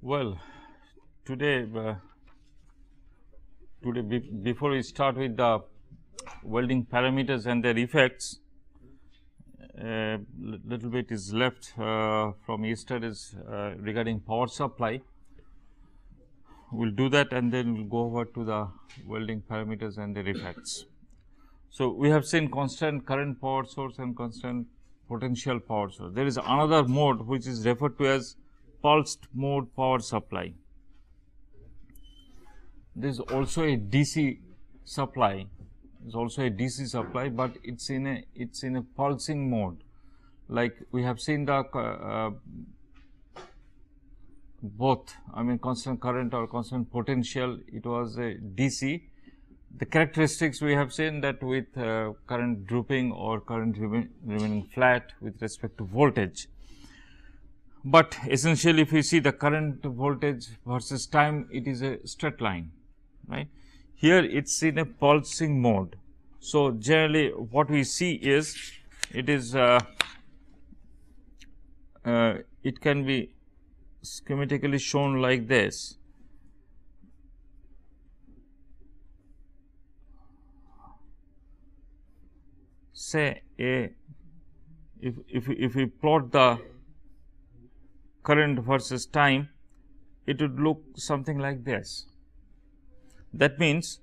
Well, today, before we start with the welding parameters and their effects, little bit is left from yesterday's regarding power supply. We'll do that and then we'll go over to the welding parameters and their effects. So, we have seen constant current power source and constant potential power source. There is another mode which is referred to as pulsed mode power supply. There is also a DC supply. Is also a DC supply, but it's in a pulsing mode. Like we have seen the both. I mean, constant current or constant potential. It was a DC. The characteristics we have seen that with current drooping or current remaining flat with respect to voltage. But essentially, if we see the current voltage versus time, it is a straight line, right? Here, it's in a pulsing mode. So, generally, what we see is it is it can be schematically shown like this. Say if we plot the current versus time, it would look something like this. That means,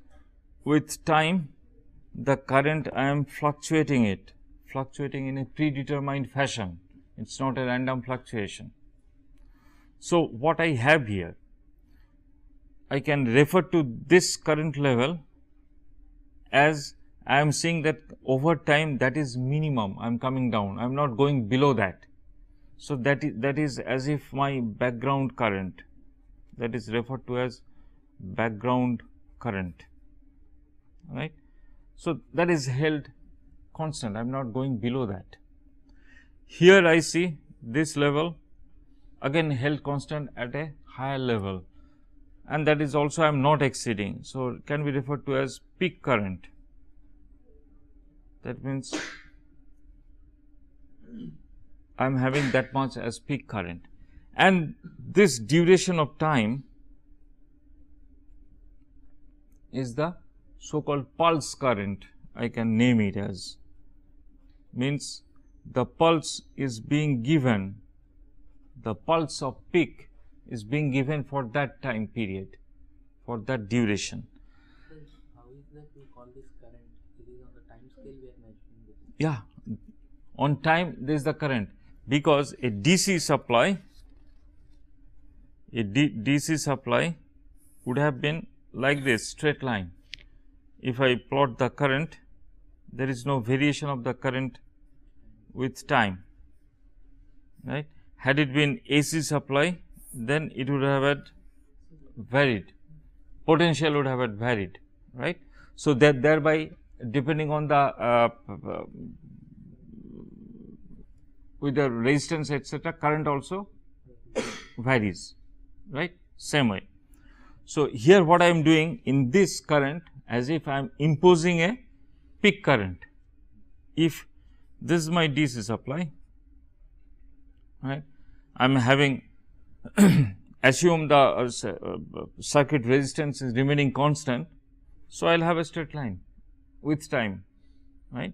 with time the current I am fluctuating in a predetermined fashion. It is not a random fluctuation. So, what I have here, I can refer to this current level as I am seeing that over time that is minimum, I am coming down, I am not going below that. So, that is as if my background current, that is referred to as background current, right. So, that is held constant, I am not going below that. Here I see this level again held constant at a higher level, and that is also I am not exceeding. So, can be referred to as peak current. That means I am having that much as peak current, and this duration of time is the so called pulse current. I can name it as, means the pulse is being given, the pulse of peak is being given for that time period, for that duration. How is that we call this current? It is on the time scale we are measuring this. Yeah, on time there is the current, because a DC supply, DC supply would have been like this straight line. If I plot the current, there is no variation of the current with time, right. Had it been AC supply, then it would have had varied, potential would have had varied, right. So, that thereby depending on the with the resistance etc., current also varies, right, same way. So, here what I am doing in this current, as if I am imposing a peak current. If this is my DC supply, right, I am having assume the circuit resistance is remaining constant. So, I will have a straight line with time, right.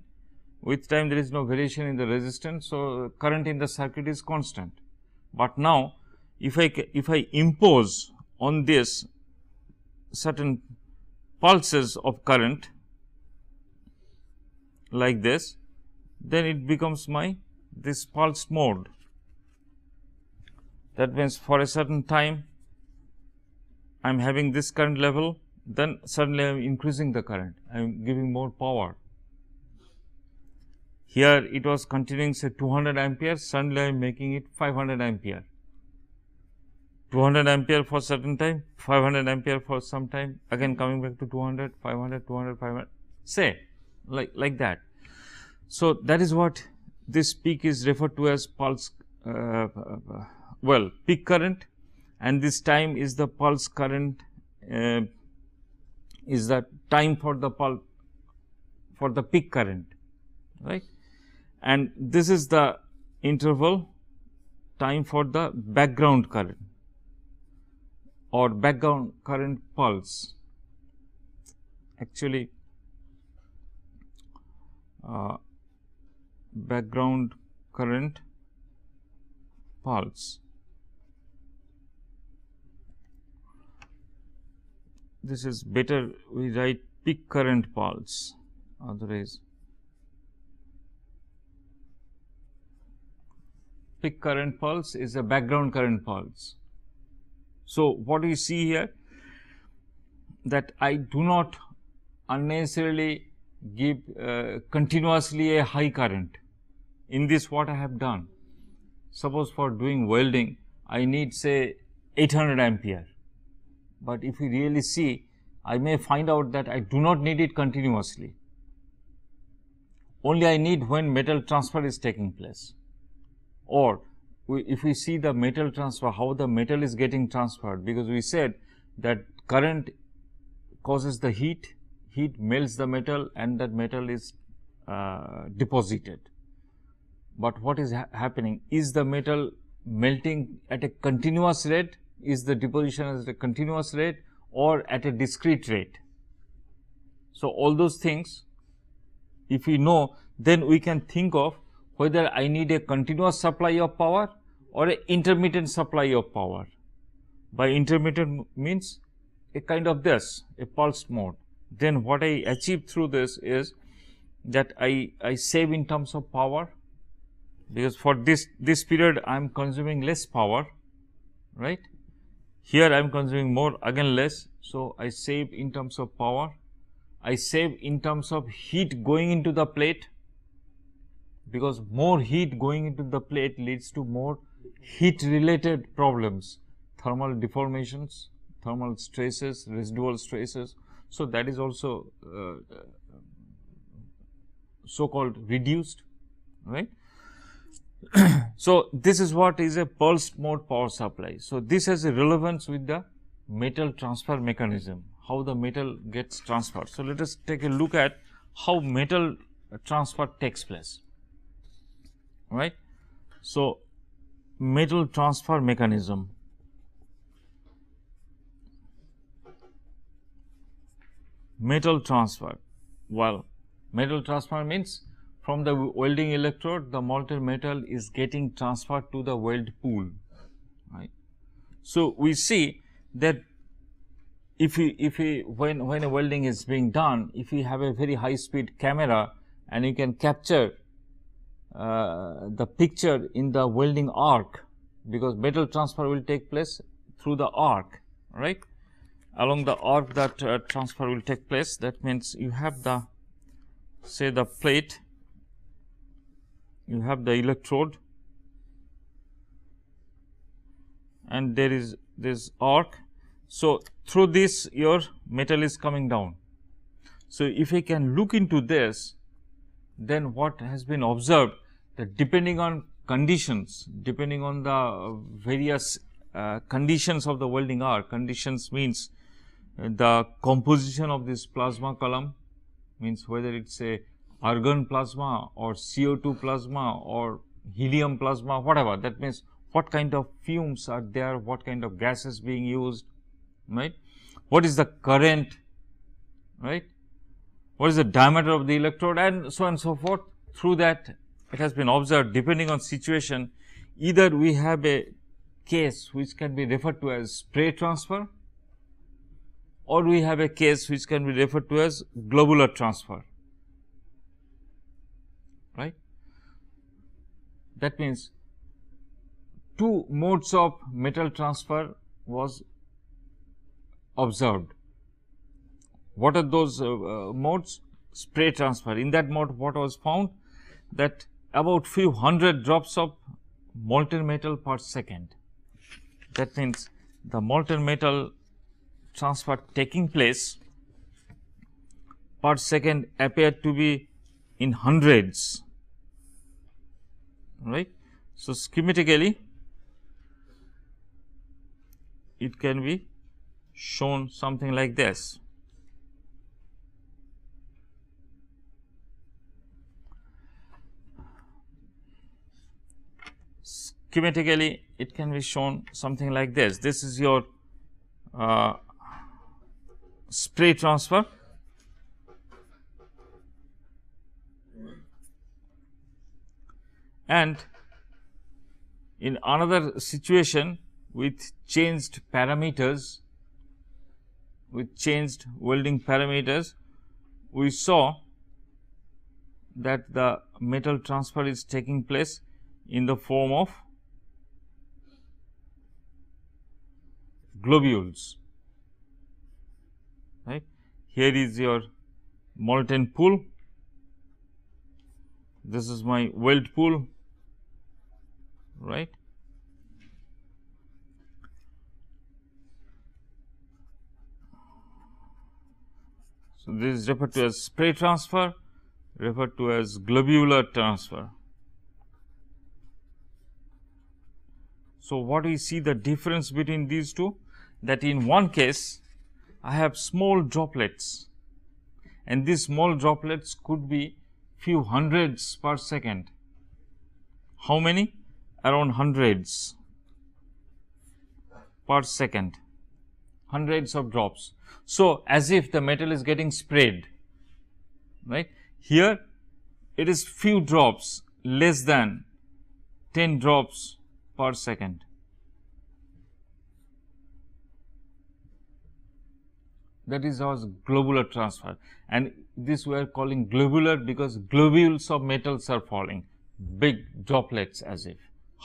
With time there is no variation in the resistance. So, current in the circuit is constant. But now, if I impose on this certain pulses of current like this, then it becomes my this pulse mode. That means, for a certain time I am having this current level, then suddenly I am increasing the current, I am giving more power. Here it was continuing say 200 ampere, suddenly I am making it 500 ampere. 200 ampere for certain time, 500 ampere for some time, again coming back to 200, 500, 200, 500, say like that. So, that is what this peak is referred to as pulse, well, peak current, and this time is the pulse current, is the time for the peak current, right. And this is the interval time for the background current. or background current pulse. Actually, background current pulse. This is better, we write peak current pulse, otherwise peak current pulse is a background current pulse. So, what we see here, that I do not unnecessarily give continuously a high current. In this, what I have done, suppose for doing welding I need say 800 ampere, but if we really see, I may find out that I do not need it continuously, only I need when metal transfer is taking place. Or if we see the metal transfer, how the metal is getting transferred, because we said that current causes the heat melts the metal and that metal is deposited. But what is happening? Is the metal melting at a continuous rate? Is the deposition at a continuous rate or at a discrete rate? So, all those things if we know, then we can think of whether I need a continuous supply of power or an intermittent supply of power. By intermittent means a kind of this, a pulsed mode. Then what I achieve through this is that I save in terms of power, because for this period I am consuming less power, right. Here I am consuming more, again less. So, I save in terms of power, I save in terms of heat going into the plate, because more heat going into the plate leads to more heat related problems, thermal deformations, thermal stresses, residual stresses. So, that is also so called reduced, right. So, this is what is a pulsed mode power supply. So, this has a relevance with the metal transfer mechanism, how the metal gets transferred. So, let us take a look at how metal transfer takes place, right. So, metal transfer mechanism. Metal transfer, well, metal transfer means from the welding electrode, the molten metal is getting transferred to the weld pool, right. So, we see that if we when a welding is being done, if we have a very high speed camera and you can capture the picture in the welding arc, because metal transfer will take place through the arc, right. Along the arc that transfer will take place, that means you have the, say, the plate, you have the electrode and there is this arc. So, through this your metal is coming down. So, if we can look into this, then what has been observed, that depending on conditions, depending on the various conditions of the welding arc, conditions means the composition of this plasma column, means whether it is a argon plasma or CO2 plasma or helium plasma, whatever, that means what kind of fumes are there, what kind of gases being used, right, what is the current, right, what is the diameter of the electrode, and so on and so forth. Through that, it has been observed, depending on situation, either we have a case which can be referred to as spray transfer, or we have a case which can be referred to as globular transfer, right. That means two modes of metal transfer was observed. What are those modes? Spray transfer. In that mode, what was found, that about few hundred drops of molten metal per second. That means the molten metal transfer taking place per second appeared to be in hundreds, right. So, schematically it can be shown something like this. Schematically it can be shown something like this. This is your spray transfer. And in another situation with changed parameters, with changed welding parameters, we saw that the metal transfer is taking place in the form of globules, right. Here is your molten pool, this is my weld pool, right. So, this is referred to as spray transfer, referred to as globular transfer. So, what we see the difference between these two, that in one case I have small droplets, and these small droplets could be few hundreds per second. How many? Around hundreds per second, hundreds of drops. So, as if the metal is getting sprayed, right. Here it is few drops, less than 10 drops per second. That is our globular transfer, and this we are calling globular because globules of metals are falling, big droplets as if.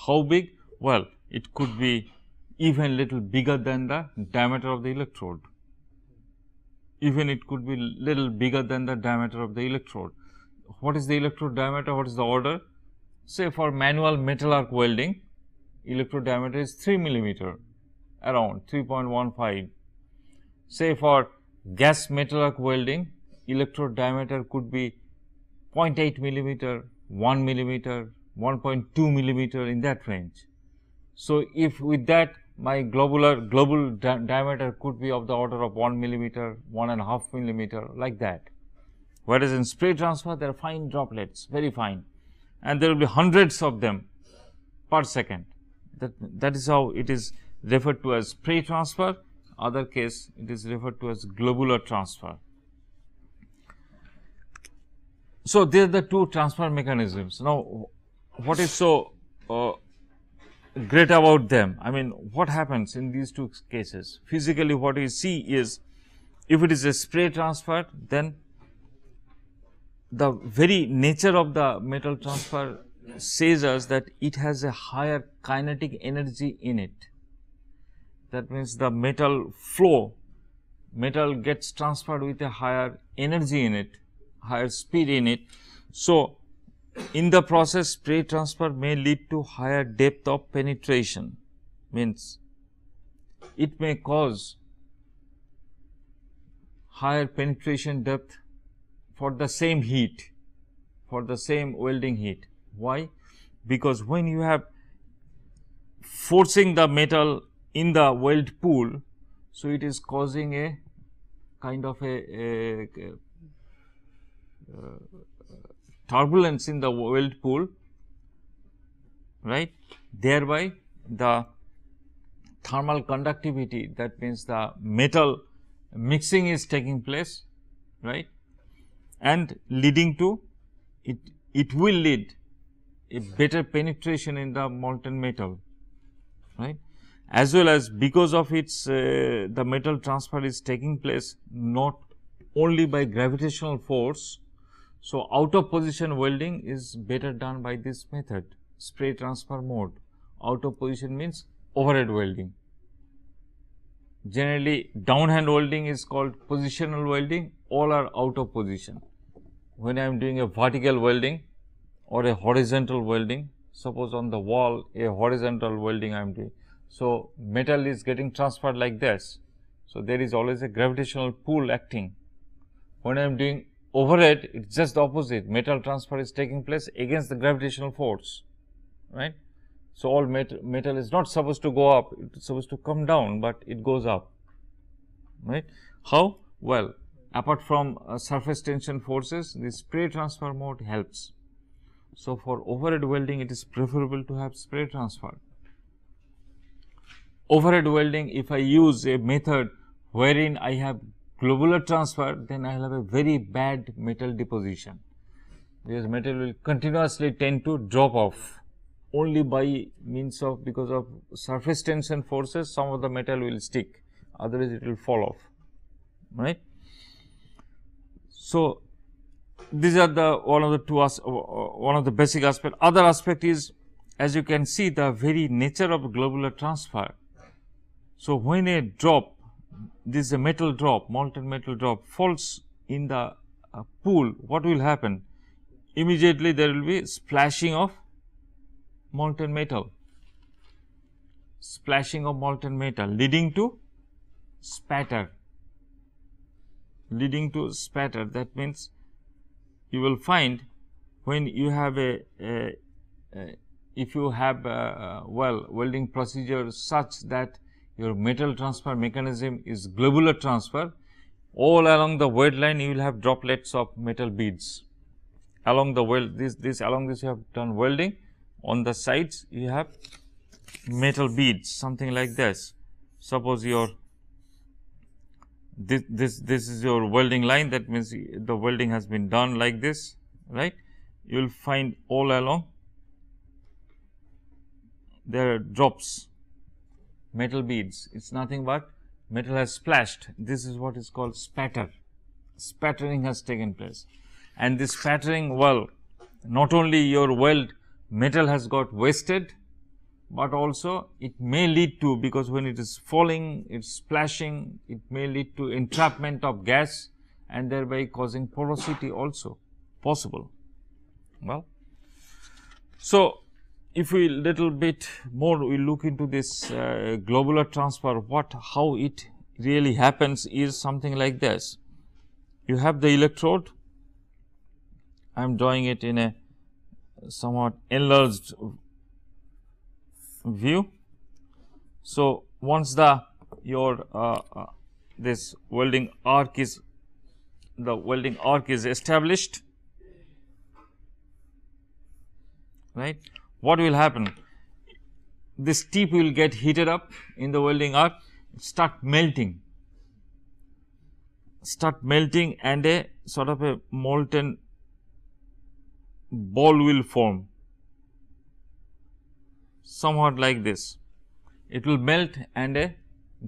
How big? Well, it could be even little bigger than the diameter of the electrode. Even it could be little bigger than the diameter of the electrode. What is the electrode diameter? What is the order? Say for manual metal arc welding, electrode diameter is 3 millimeter, around 3.15. Say for gas metal arc welding, electrode diameter could be 0.8 millimeter, 1 millimeter, 1.2 millimeter, in that range. So, if with that my global diameter could be of the order of 1 millimeter, 1.5 millimeter, like that. Whereas in spray transfer there are fine droplets, very fine, and there will be hundreds of them per second. That is how it is referred to as spray transfer. Other case it is referred to as globular transfer. So, these are the two transfer mechanisms. Now, what is so great about them? I mean, what happens in these two cases? Physically, what we see is, if it is a spray transfer, then the very nature of the metal transfer says us that it has a higher kinetic energy in it. That means the metal flow, metal gets transferred with a higher energy in it, higher speed in it. So, in the process, spray transfer may lead to higher depth of penetration, means it may cause higher penetration depth for the same heat, for the same welding heat. Why? Because when you have forcing the metal in the weld pool, so it is causing a kind of a turbulence in the weld pool, right. Thereby the thermal conductivity, that means the metal mixing is taking place, right, and leading to it will lead a better penetration in the molten metal, right, as well as because of its the metal transfer is taking place not only by gravitational force. So, out of position welding is better done by this method, spray transfer mode. Out of position means overhead welding. Generally, downhand welding is called positional welding, all are out of position. When I am doing a vertical welding or a horizontal welding, suppose on the wall a horizontal welding I am doing. So, metal is getting transferred like this. So, there is always a gravitational pull acting. When I am doing overhead, it is just the opposite, metal transfer is taking place against the gravitational force, right. So, all metal is not supposed to go up, it is supposed to come down, but it goes up, right. How? Well, apart from surface tension forces, the spray transfer mode helps. So, for overhead welding it is preferable to have spray transfer. overhead welding, if I use a method wherein I have globular transfer, then I will have a very bad metal deposition, because metal will continuously tend to drop off. Only by means of, because of surface tension forces, some of the metal will stick, otherwise it will fall off, right. So, these are the one of the basic aspect. Other aspect is, as you can see, the very nature of globular transfer. So, when a drop, this is a metal drop, molten metal drop, falls in the pool, what will happen? Immediately there will be splashing of molten metal, leading to spatter. That means you will find, when you have if you have welding procedure such that your metal transfer mechanism is globular transfer, all along the weld line you will have droplets of metal beads. Along the weld, along this you have done welding, on the sides you have metal beads, something like this. Suppose your this is your welding line, that means the welding has been done like this, right. You will find all along there are drops, metal beads. It is nothing but metal has splashed. This is what is called spattering has taken place, and this spattering, well, not only your weld metal has got wasted, but also it may lead to, because when it is falling, it is splashing, it may lead to entrapment of gas and thereby causing porosity also possible. Well, so if we little bit more we look into this globular transfer, how it really happens is something like this. You have the electrode. I am drawing it in a somewhat enlarged view. So, once this welding arc is established, right, what will happen? This tip will get heated up in the welding arc, start melting, and a sort of a molten ball will form, somewhat like this. It will melt and a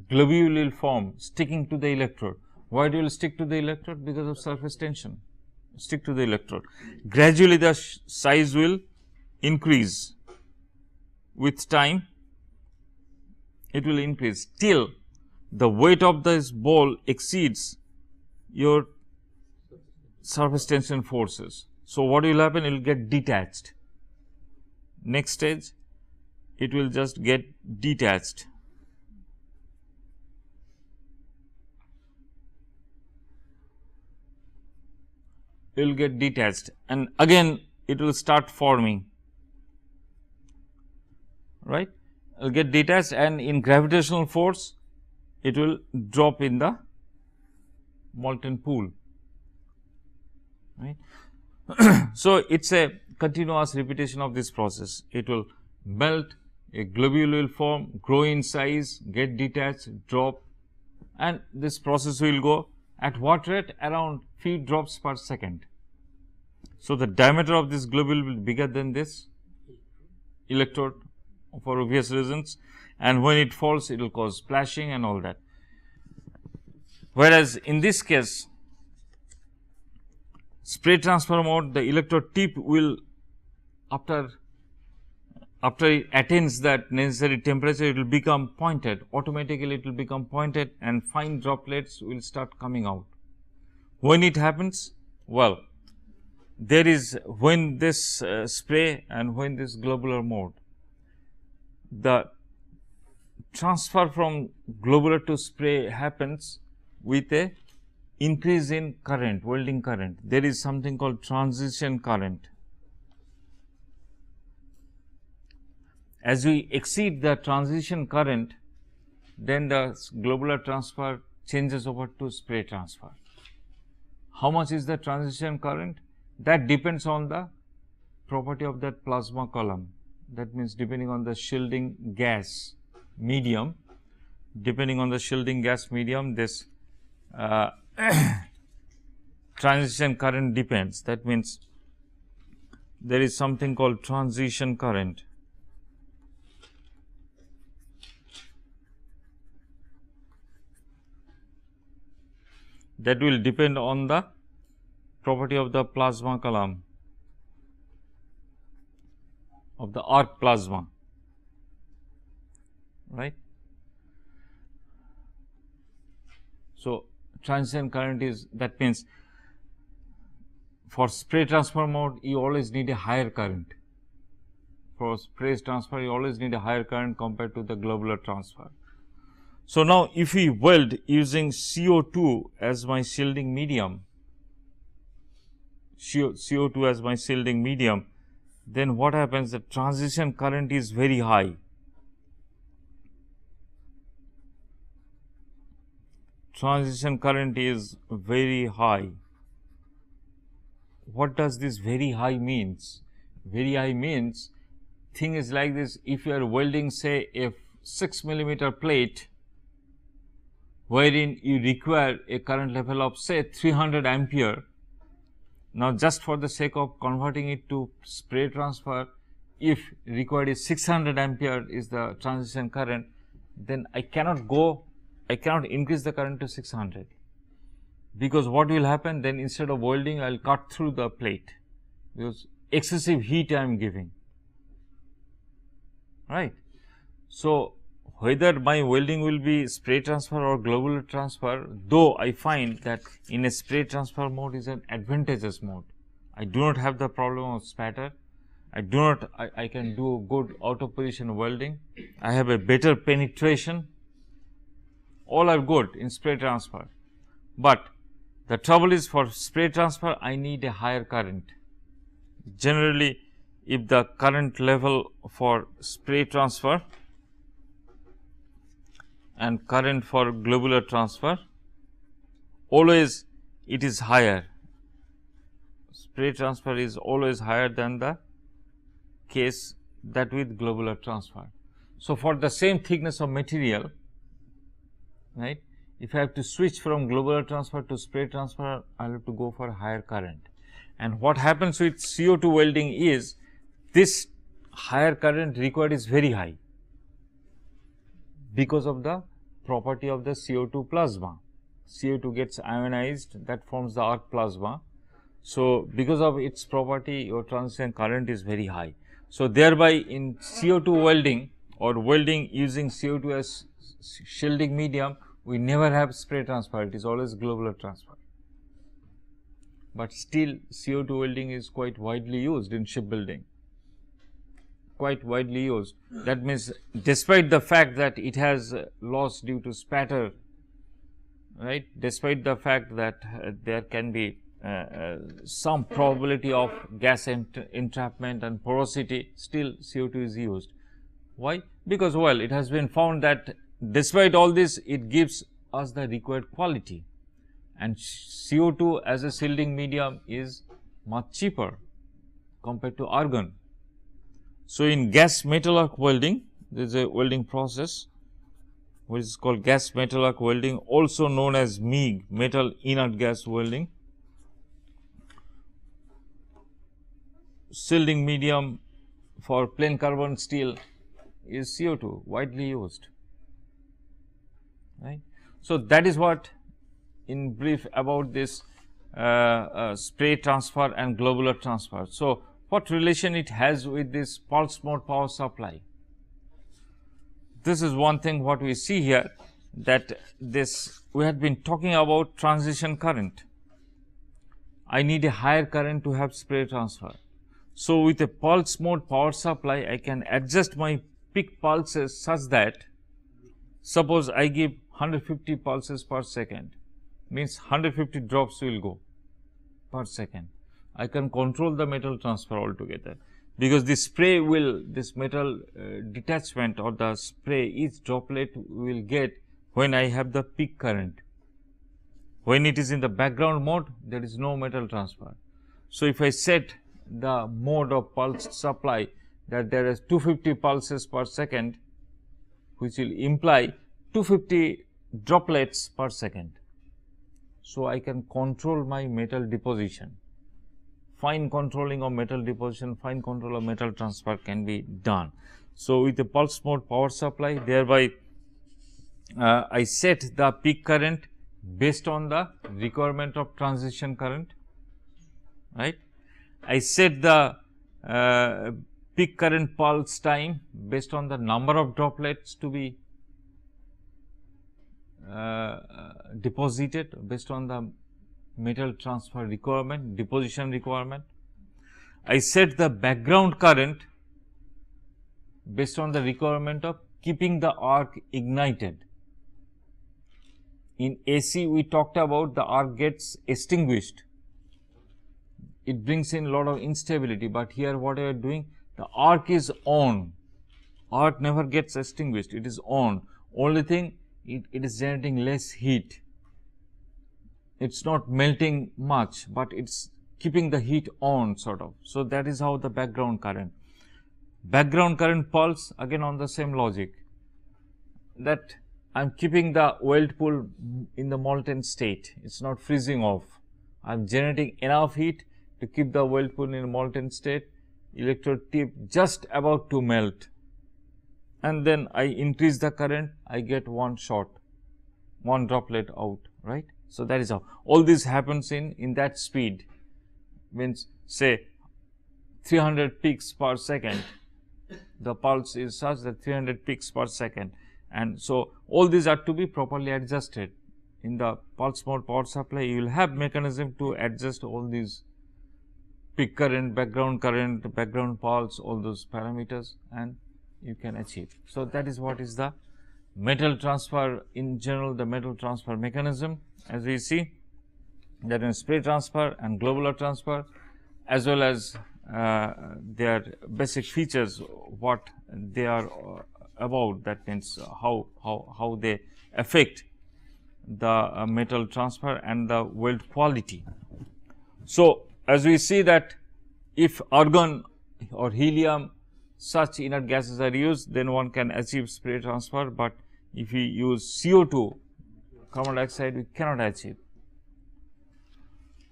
globule will form, sticking to the electrode. Why it will stick to the electrode? Because of surface tension, stick to the electrode. Gradually the size will increase with time, it will increase till the weight of this ball exceeds your surface tension forces. So, what will happen? It will get detached. Next stage, it will just get detached. It will get detached, and again it will start forming, right. It will get detached, and in gravitational force it will drop in the molten pool, right. So, it is a continuous repetition of this process. It will melt, a globule will form, grow in size, get detached, drop, and this process will go at what rate? Around few drops per second. So, the diameter of this globule will be bigger than this electrode for obvious reasons, and when it falls it will cause splashing and all that. Whereas, in this case, spray transfer mode, the electrode tip will, after it attains that necessary temperature, it will become pointed, automatically it will become pointed, and fine droplets will start coming out. When it happens? Well, there is, when this spray and when this globular mode, the transfer from globular to spray happens with a increase in current, welding current. There is something called transition current. As we exceed the transition current, then the globular transfer changes over to spray transfer. How much is the transition current? That depends on the property of that plasma column. That means, depending on the shielding gas medium, depending on the shielding gas medium, this transition current depends. That means there is something called transition current. That will depend on the property of the plasma column, of the arc plasma, right. So, transition current is, that means for spray transfer mode you always need a higher current. For spray transfer you always need a higher current compared to the globular transfer. So, now if we weld using CO2 as my shielding medium, CO2 as my shielding medium, then what happens? The transition current is very high. Transition current is very high. What does this very high means? Very high means, thing is like this: if you are welding say a 6 millimeter plate, wherein you require a current level of say 300 ampere. Now, just for the sake of converting it to spray transfer, if required is 600 ampere is the transition current, then I cannot increase the current to 600, because what will happen then, instead of welding I will cut through the plate, because excessive heat I am giving, right. So, whether my welding will be spray transfer or globular transfer, though I find that in a spray transfer mode is an advantageous mode. I do not have the problem of spatter, I can do good out of position welding, I have a better penetration, all are good in spray transfer. But the trouble is, for spray transfer I need a higher current. Generally, if the current level for spray transfer and current for globular transfer, always it is higher. Spray transfer is always higher than the case that with globular transfer. So, for the same thickness of material, right, if I have to switch from globular transfer to spray transfer, I will have to go for higher current. And what happens with CO2 welding is, this higher current required is very high, because of the property of the CO2 plasma. CO2 gets ionized, that forms the arc plasma. So, because of its property, your transition current is very high. So, thereby in CO2 welding or welding using CO2 as shielding medium, we never have spray transfer, it is always globular transfer. But still CO2 welding is quite widely used in shipbuilding, quite widely used. That means, despite the fact that it has loss due to spatter, right, despite the fact that there can be some probability of gas entrapment and porosity, still CO2 is used. Why? Because, well, it has been found that despite all this, it gives us the required quality, and CO2 as a shielding medium is much cheaper compared to argon. So, in gas metal arc welding, there is a welding process which is called gas metal arc welding, also known as MIG, metal inert gas welding. Shielding medium for plain carbon steel is CO2, widely used, right. So, that is what in brief about this spray transfer and globular transfer. So, what relation it has with this pulse mode power supply? This is one thing what we see here, that this we had been talking about transition current. I need a higher current to have spray transfer. So, with a pulse mode power supply, I can adjust my peak pulses such that, suppose I give 150 pulses per second, means 150 drops will go per second. I can control the metal transfer altogether, because the spray will, this metal detachment or the spray, each droplet will get when I have the peak current. When it is in the background mode, there is no metal transfer. So, if I set the mode of pulse supply that there is 250 pulses per second, which will imply 250 droplets per second. So, I can control my metal deposition. Fine controlling of metal deposition, fine control of metal transfer can be done. So, with a pulse mode power supply, thereby I set the peak current based on the requirement of transition current, right. I set the peak current pulse time based on the number of droplets to be deposited based on the metal transfer requirement, deposition requirement. I set the background current based on the requirement of keeping the arc ignited. In AC, we talked about the arc gets extinguished. It brings in a lot of instability, but here what I am doing, the arc is on. Arc never gets extinguished, it is on. Only thing, it is generating less heat. It's not melting much, but it's keeping the heat on sort of. So, that is how the background current. Background current pulse, again on the same logic, that I am keeping the weld pool in the molten state, it is not freezing off. I am generating enough heat to keep the weld pool in a molten state, electrode tip just about to melt, and then I increase the current, I get one shot, one droplet out, right. So, that is how all this happens in that speed, means say 300 peaks per second, the pulse is such that 300 peaks per second, and so all these are to be properly adjusted. In the pulse mode power supply, you will have mechanism to adjust all these peak current, background pulse, all those parameters, and you can achieve. So, that is what is the metal transfer in general, the metal transfer mechanism, as we see that in spray transfer and globular transfer, as well as their basic features, what they are about, that means how they affect the metal transfer and the weld quality. So, as we see that if argon or helium, such inert gases are used, then one can achieve spray transfer, but if we use CO2, carbon dioxide, we cannot achieve.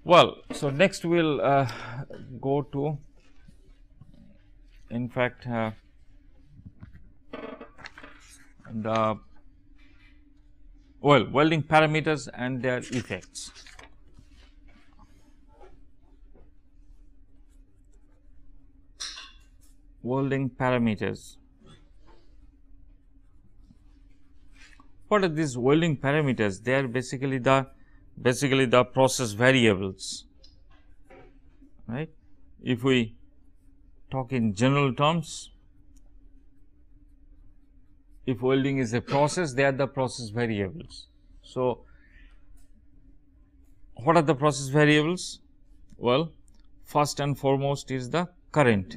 Well, so next we will go to, in fact, the welding parameters and their effects. Welding parameters. What are these welding parameters? They are basically the process variables, right. If we talk in general terms, if welding is a process, they are the process variables. So, what are the process variables? Well, first and foremost is the current.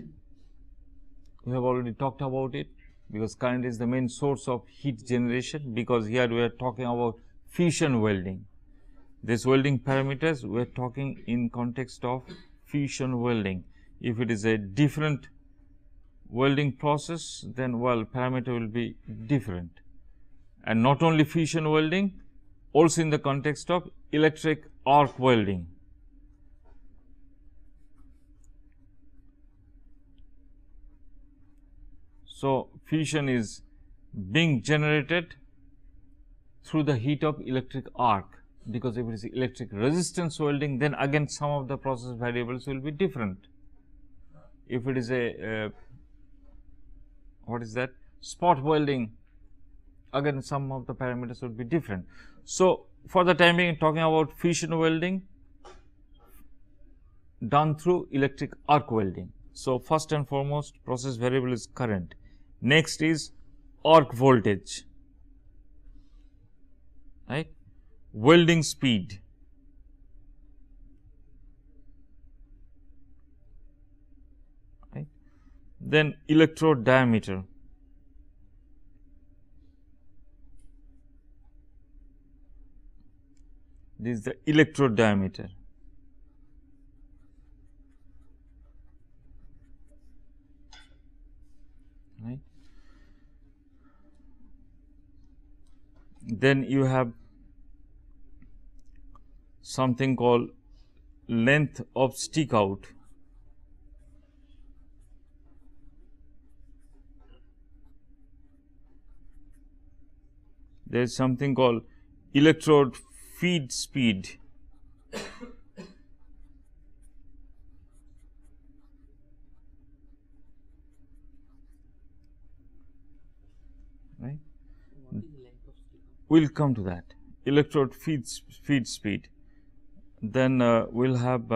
We have already talked about it, because current is the main source of heat generation, because here we are talking about fusion welding. This welding parameters, we are talking in context of fusion welding. If it is a different welding process, then parameter will be different, and not only fusion welding, also in the context of electric arc welding. So, fusion is being generated through the heat of electric arc, because if it is electric resistance welding, then again some of the process variables will be different. If it is a what is that, spot welding, again some of the parameters would be different. So, for the time being, talking about fusion welding done through electric arc welding. So, first and foremost, process variable is current. Next is arc voltage, right, welding speed, right, then electrode diameter, this is the electrode diameter, right. Then you have something called length of stick out. There is something called electrode feed speed. Right? What is length of stick? We'll come to that. Electrode feed speed. Then we'll have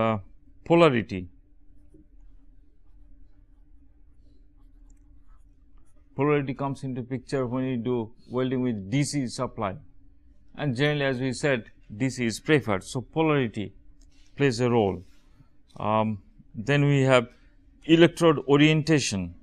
polarity. Polarity comes into picture when you do welding with DC supply, and generally, as we said, DC is preferred. So polarity plays a role. Then we have electrode orientation.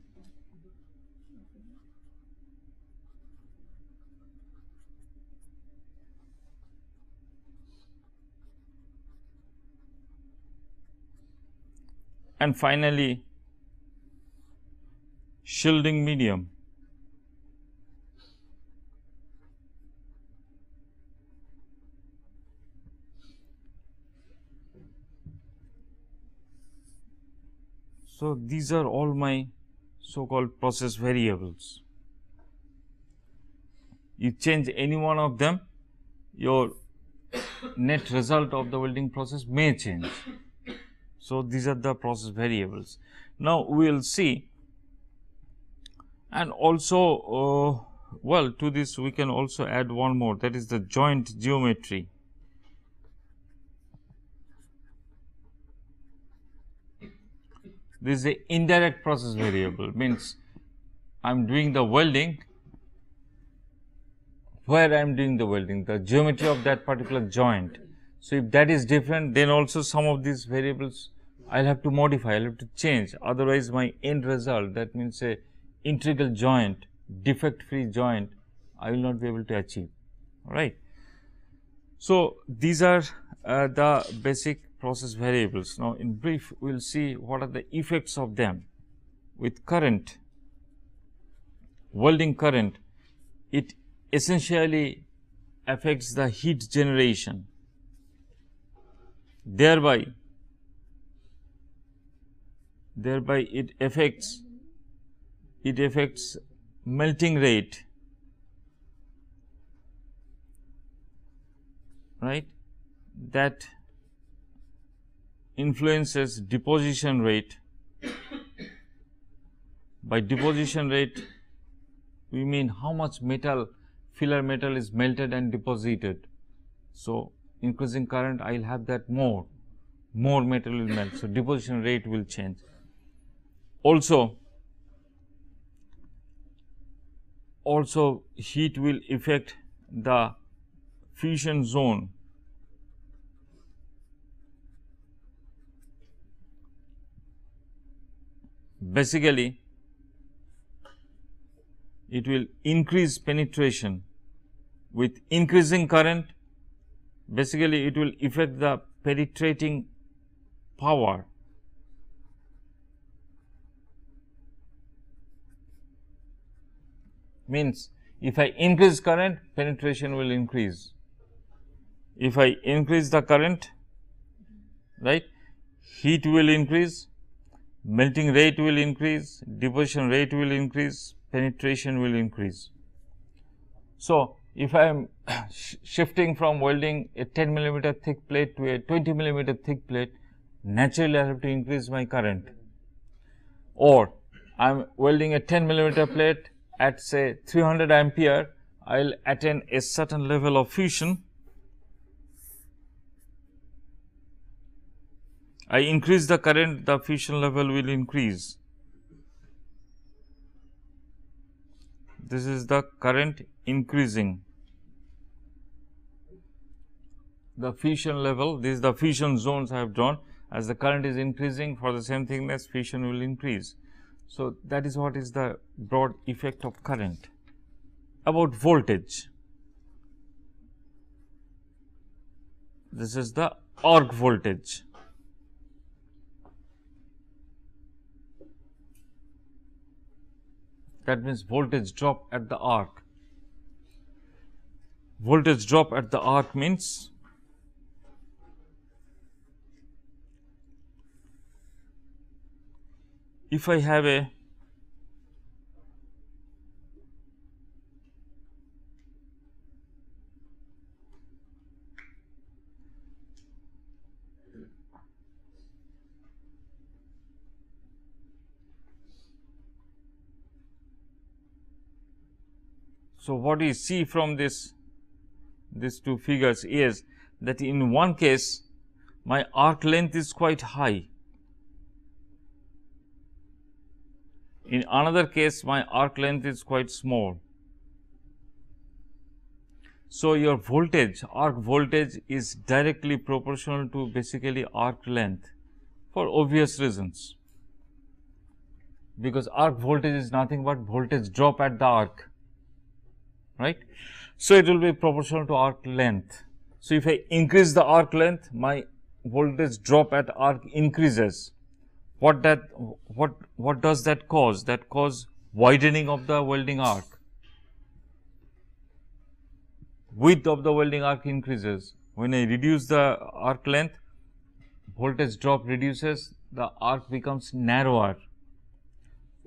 And finally, shielding medium. So these are all my so-called process variables. You change any one of them, your net result of the welding process may change. So these are the process variables. Now we will see, and also well, to this we can also add one more, that is the joint geometry. This is the indirect process variable, means I am doing the welding, where I am doing the welding, the geometry of that particular joint. So if that is different, then also some of these variables I will have to modify, I will have to change, otherwise my end result, that means a integral joint, defect free joint, I will not be able to achieve. All right. So these are the basic process variables. Now in brief, we will see what are the effects of them. With current, welding current, it essentially affects the heat generation, thereby it affects melting rate, right, that influences deposition rate. By deposition rate we mean how much metal, filler metal is melted and deposited. So increasing current, I will have that more metal will melt, so deposition rate will change. Also heat will affect the fusion zone. Basically it will increase penetration. With increasing current, basically it will affect the penetrating power. Means if I increase current, penetration will increase. If I increase the current, right, heat will increase, melting rate will increase, deposition rate will increase, penetration will increase. So if I am shifting from welding a 10 millimeter thick plate to a 20 millimeter thick plate, naturally I have to increase my current. Or I am welding a 10 millimeter plate at say 300 ampere, I will attain a certain level of fusion. I increase the current, the fusion level will increase. This is the current increasing. The fusion level, this is the fusion zones I have drawn. As the current is increasing, for the same thickness, fusion will increase. So that is what is the broad effect of current. About voltage, this is the arc voltage. That means voltage drop at the arc. voltage drop at the arc means if I have a so what we see from these two figures is that in one case my arc length is quite high, in another case my arc length is quite small. So, your voltage, arc voltage is directly proportional to basically arc length for obvious reasons, because arc voltage is nothing but voltage drop at the arc, right. So, it will be proportional to arc length. So, if I increase the arc length, my voltage drop at arc increases. What does that cause? That cause widening of the welding arc. Width of the welding arc increases. When I reduce the arc length, voltage drop reduces, the arc becomes narrower.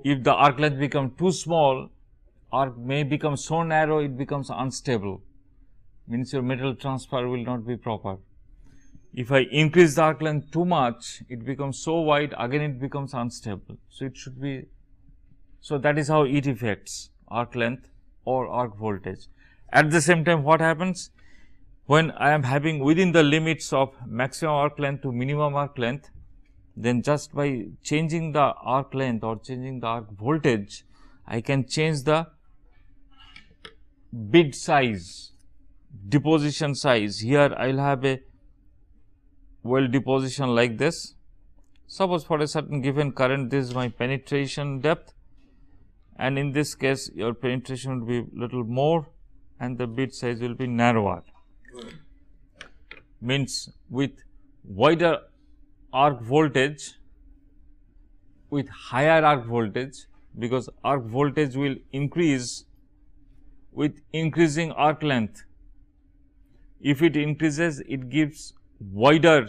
If the arc length becomes too small, arc may become so narrow it becomes unstable, means your metal transfer will not be proper. If I increase the arc length too much, it becomes so wide, again it becomes unstable. So, it should be, so that is how it affects arc length or arc voltage. At the same time, what happens when I am having within the limits of maximum arc length to minimum arc length, then just by changing the arc length or changing the arc voltage, I can change the bit size, deposition size. Here I will have a weld deposition like this. Suppose for a certain given current, this is my penetration depth, and in this case your penetration will be little more and the bit size will be narrower. Means with wider arc voltage, with higher arc voltage, because arc voltage will increase with increasing arc length. If it increases, it gives wider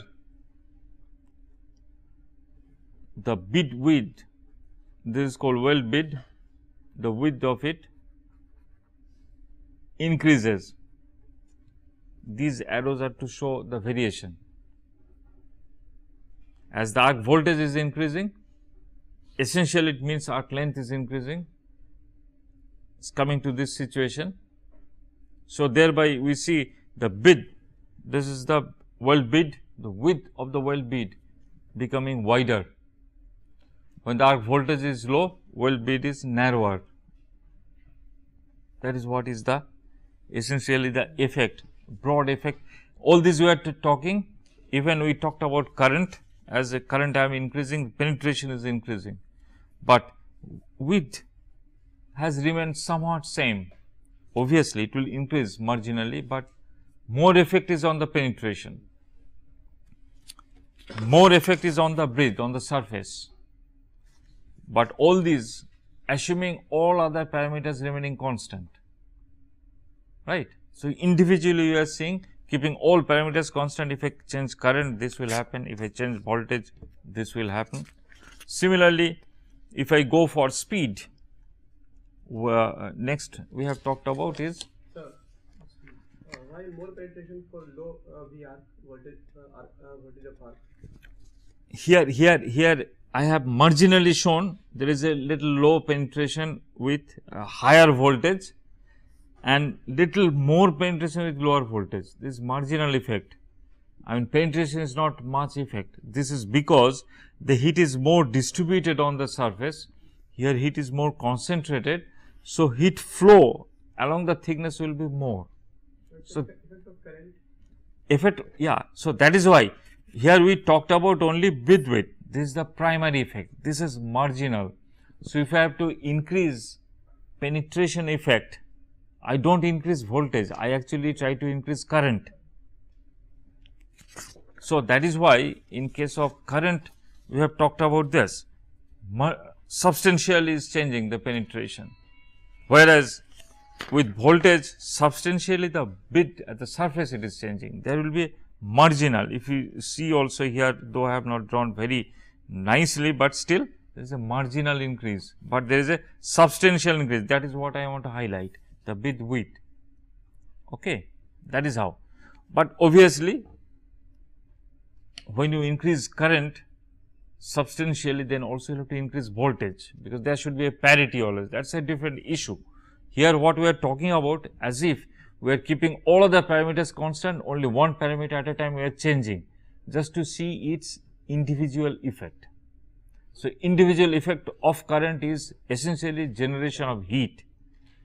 the bit width. This is called weld bit. The width of it increases. These arrows are to show the variation. As the arc voltage is increasing, essentially it means arc length is increasing. It's coming to this situation. So, thereby we see the bit, this is the weld bit, the width of the weld bit becoming wider. When the arc voltage is low, weld bit is narrower. That is what is the essentially the effect, broad effect. All this we are talking, even we talked about current, as a current I am increasing, penetration is increasing, but width has remained somewhat same. Obviously, it will increase marginally, but more effect is on the penetration, more effect is on the breadth, on the surface, but all these assuming all other parameters remaining constant, right. So, individually you are seeing keeping all parameters constant. If I change current, this will happen. If I change voltage, this will happen. Similarly, if I go for speed, next we have talked about is while more penetration for low VR voltage of arc. Here I have marginally shown there is a little low penetration with higher voltage and little more penetration with lower voltage. This is marginal effect. I mean, penetration is not much effect. This is because the heat is more distributed on the surface. Here heat is more concentrated. So, heat flow along the thickness will be more. So, Effect of current. effect, yeah. So, that is why here we talked about only bit width. This is the primary effect. This is marginal. So, if I have to increase penetration effect, I do not increase voltage, I actually try to increase current. So, that is why in case of current we have talked about this, substantially is changing the penetration, whereas with voltage substantially the bit at the surface it is changing. There will be a marginal, if you see also here, though I have not drawn very nicely, but still there is a marginal increase, but there is a substantial increase. That is what I want to highlight, the bit width. Okay, that is how. But obviously, when you increase current substantially, then also you have to increase voltage, because there should be a parity always. That is a different issue. Here what we are talking about, as if we are keeping all other parameters constant, only one parameter at a time we are changing, just to see its individual effect. So, individual effect of current is essentially generation of heat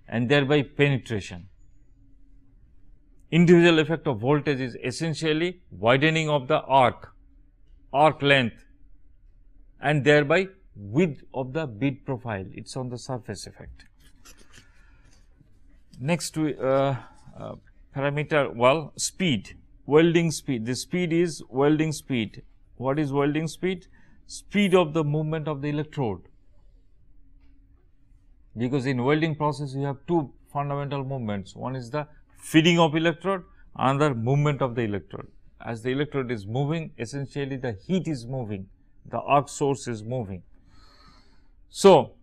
and thereby penetration. Individual effect of voltage is essentially widening of the arc length and thereby width of the bead profile. It is on the surface effect. Next parameter, well, speed, welding speed. The speed is welding speed. What is welding speed? Speed of the movement of the electrode, because in welding process you have two fundamental movements. One is the feeding of electrode, another movement of the electrode. As the electrode is moving, essentially the heat is moving, the arc source is moving. So,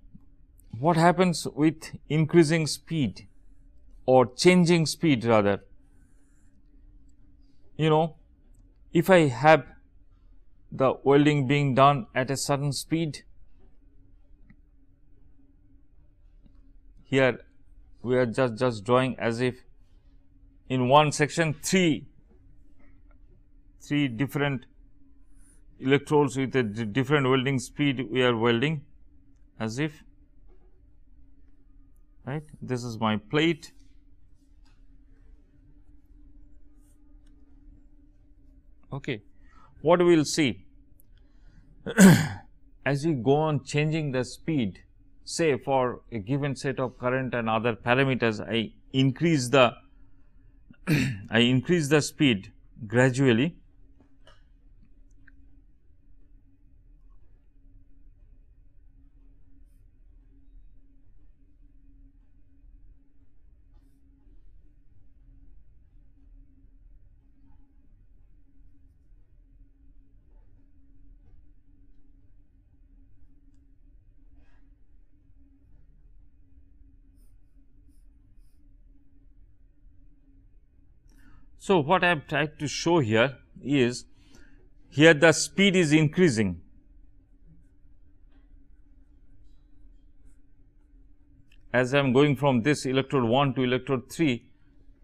what happens with increasing speed or changing speed rather? You know, if I have the welding being done at a certain speed, here we are just drawing as if in one section three different electrodes with a different welding speed we are welding, as if, right. This is my plate. Okay. What we will see, as we go on changing the speed, say for a given set of current and other parameters, I increase the speed gradually. So, what I have tried to show here is, here the speed is increasing, as I am going from this electrode 1 to electrode 3,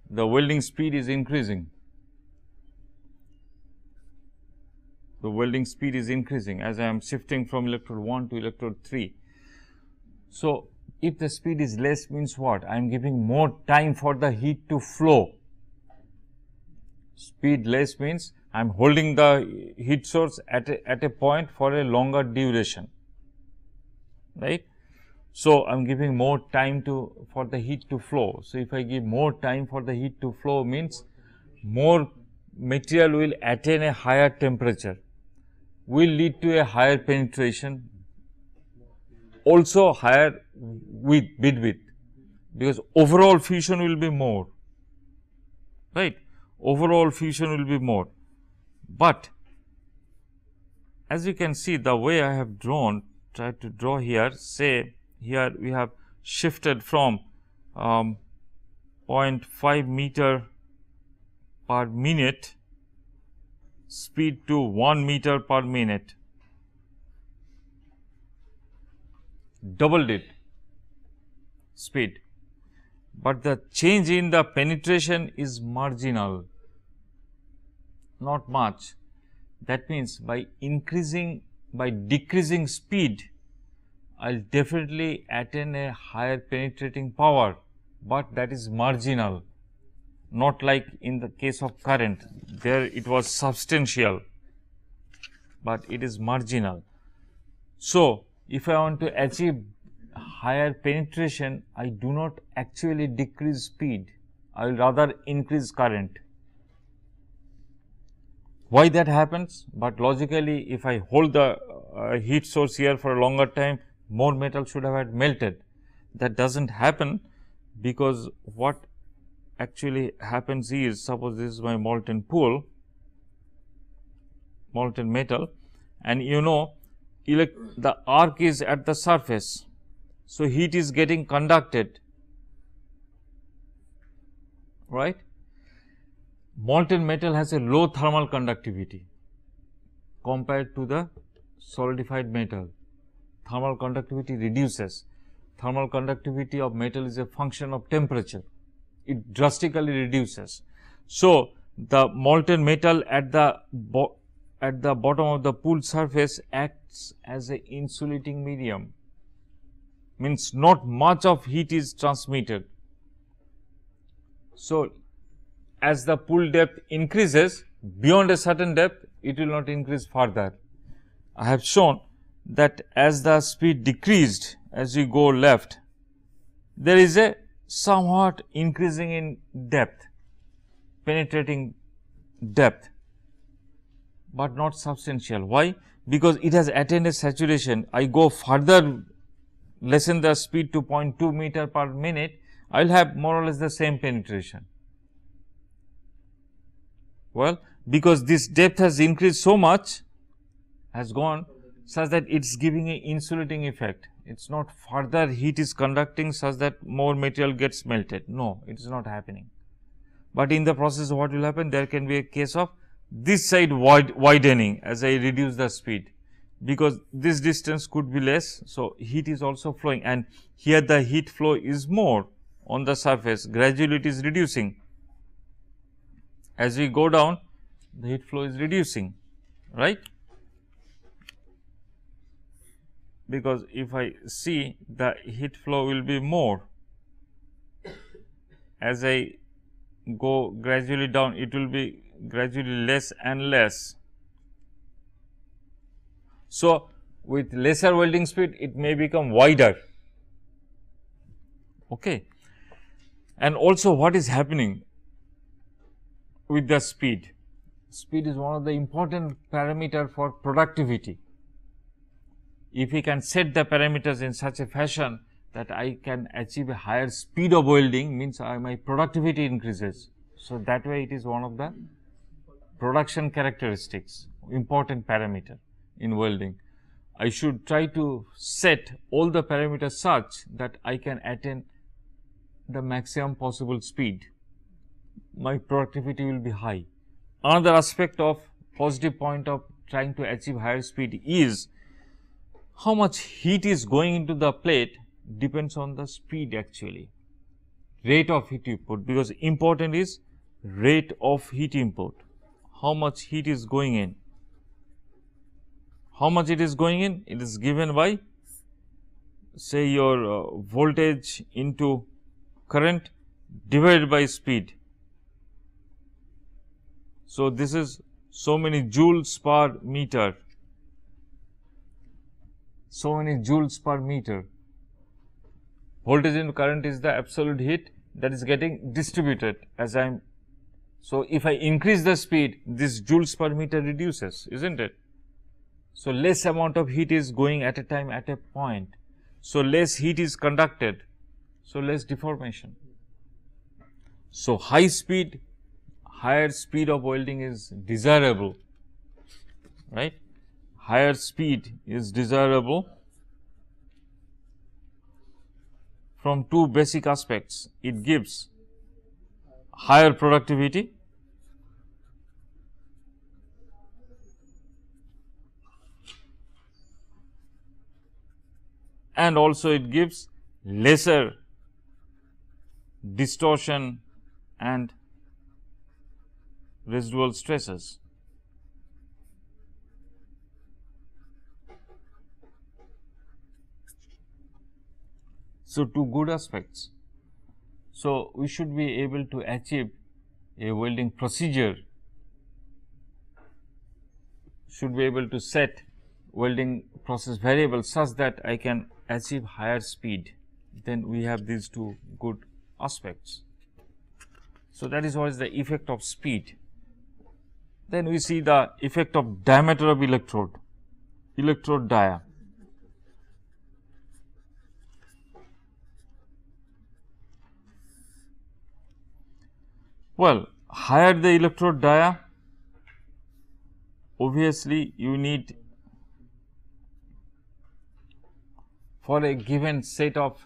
the welding speed is increasing. The welding speed is increasing as I am shifting from electrode 1 to electrode 3. So, if the speed is less, means what? I am giving more time for the heat to flow. Speed less means I am holding the heat source at a point for a longer duration, right. So, I am giving more time for the heat to flow. So, if I give more time for the heat to flow, means more material will attain a higher temperature, will lead to a higher penetration, also higher bit width, because overall fusion will be more, right. Overall fusion will be more, but as you can see, the way I have tried to draw here, say here we have shifted from 0.5 meter per minute speed to 1 meter per minute, doubled it speed, but the change in the penetration is marginal, not much. That means, by decreasing speed, I will definitely attain a higher penetrating power, but that is marginal, not like in the case of current, there it was substantial, but it is marginal. So, if I want to achieve higher penetration, I do not actually decrease speed, I will rather increase current. Why that happens? But logically, if I hold the heat source here for a longer time, more metal should have had melted. That does not happen, because what actually happens is, suppose this is my molten pool, molten metal, and you know the arc is at the surface. So, heat is getting conducted, right. Molten metal has a low thermal conductivity compared to the solidified metal. Thermal conductivity reduces. Thermal conductivity of metal is a function of temperature. It drastically reduces. So, the molten metal at the bottom of the pool surface acts as a insulating medium, means not much of heat is transmitted. So, as the pool depth increases beyond a certain depth, it will not increase further. I have shown that as the speed decreased, as we go left, there is a somewhat increasing in depth, penetrating depth, but not substantial. Why? Because it has attained a saturation. I go further, lessen the speed to 0.2 meter per minute, I will have more or less the same penetration. Well, because this depth has increased so much, has gone such that it is giving an insulating effect. It is not further heat is conducting such that more material gets melted. No, it is not happening. But in the process, what will happen? There can be a case of this side widening as I reduce the speed, because this distance could be less. So, heat is also flowing, and here the heat flow is more on the surface, gradually it is reducing. As we go down, the heat flow is reducing, right. Because if I see, the heat flow will be more. As I go gradually down, it will be gradually less and less. So, with lesser welding speed, it may become wider. Okay. And also, what is happening with the speed? Speed is one of the important parameter for productivity. If we can set the parameters in such a fashion that I can achieve a higher speed of welding, means my productivity increases. So, that way it is one of the production characteristics, important parameter in welding. I should try to set all the parameters such that I can attain the maximum possible speed. My productivity will be high. Another aspect of positive point of trying to achieve higher speed is how much heat is going into the plate depends on the speed actually, rate of heat input, because important is rate of heat input, how much heat is going in. How much it is going in? It is given by, say, your voltage into current divided by speed. So, this is so many joules per meter, so many joules per meter. Voltage into current is the absolute heat that is getting distributed as I am. So, if I increase the speed, this joules per meter reduces, isn't it? So, less amount of heat is going at a time at a point. So, less heat is conducted. So, less deformation. So, high speed, higher speed of welding is desirable, right. Higher speed is desirable from two basic aspects. It gives higher productivity and also it gives lesser distortion and residual stresses. So, two good aspects. So, we should be able to achieve a welding procedure, should be able to set welding process variables such that I can achieve higher speed. Then we have these two good aspects. So, that is what is the effect of speed. Then we see the effect of diameter of electrode, electrode dia. Well, higher the electrode dia, obviously you need, for a given set of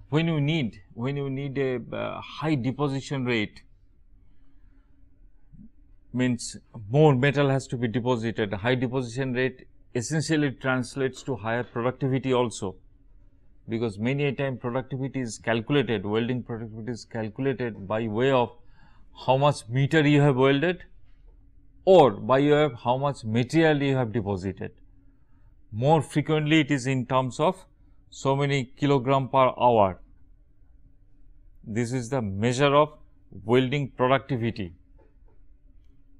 when you need a high deposition rate, means more metal has to be deposited. High deposition rate essentially translates to higher productivity also, because many a time productivity is calculated, welding productivity is calculated by way of how much meter you have welded or by way of how much material you have deposited. More frequently it is in terms of so many kilogram per hour. This is the measure of welding productivity,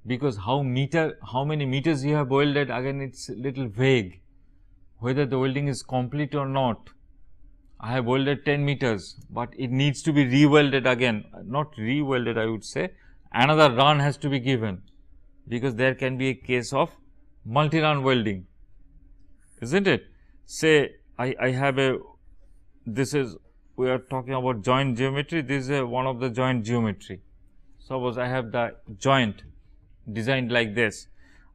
because how many meters you have welded, again it's little vague whether the welding is complete or not. I have welded 10 meters, but it needs to be re-welded again, not re-welded, I would say another run has to be given, because there can be a case of multi-run welding, isn't it? Say I have a, this is, we are talking about joint geometry, this is one of the joint geometry. Suppose I have the joint designed like this,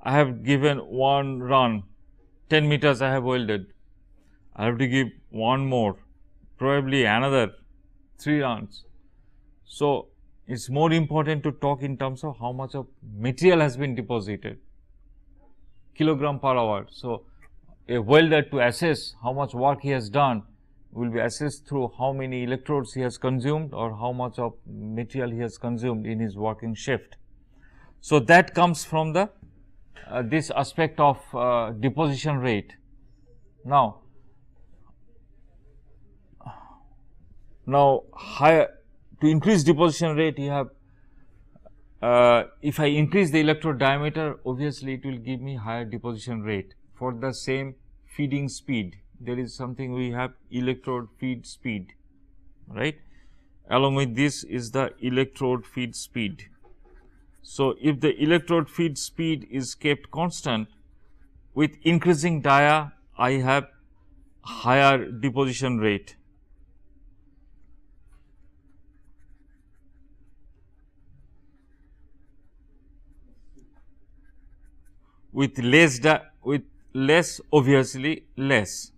I have given one run, 10 meters I have welded, I have to give one more, probably another 3 runs. So, it is more important to talk in terms of how much of material has been deposited, kilogram per hour. So, a welder, to assess how much work he has done, will be assessed through how many electrodes he has consumed or how much of material he has consumed in his working shift. So, that comes from the this aspect of deposition rate. Now higher, to increase deposition rate, you have, if I increase the electrode diameter, obviously it will give me higher deposition rate for the same feeding speed. There is something we have, electrode feed speed, right? Along with this is the electrode feed speed. So, if the electrode feed speed is kept constant, with increasing dia I have higher deposition rate. With less obviously less,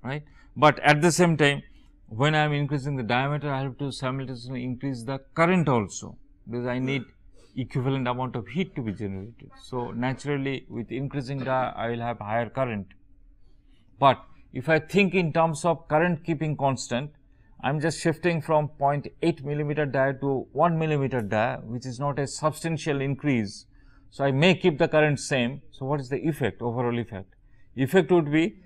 right? But at the same time, when I am increasing the diameter, I have to simultaneously increase the current also, because I need equivalent amount of heat to be generated. So, naturally with increasing dia I will have higher current. But if I think in terms of current keeping constant, I am just shifting from 0.8 millimeter dia to 1 millimeter dia, which is not a substantial increase. So, I may keep the current same. So, what is the effect, overall effect? Effect would be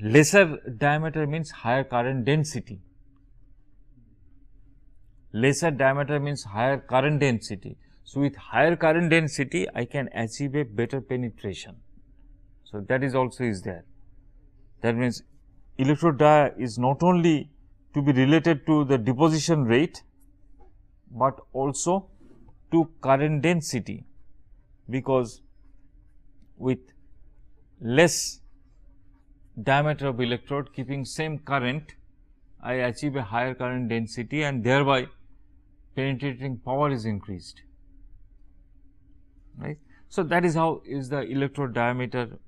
lesser diameter means higher current density. Lesser diameter means higher current density. So, with higher current density, I can achieve a better penetration. So, that is also is there. That means, electrode dia is not only to be related to the deposition rate, but also to current density, because with less diameter of electrode keeping same current, I achieve a higher current density and thereby penetrating power is increased, right. So, that is how is the electrode diameter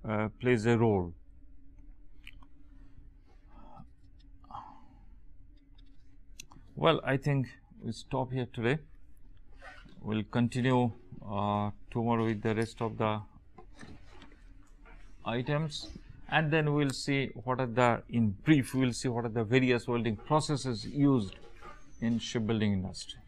plays a role. Well, I think we stop here today. We will continue tomorrow with the rest of the items, and then we will see what are the, in brief, we will see what are the various welding processes used in shipbuilding industry.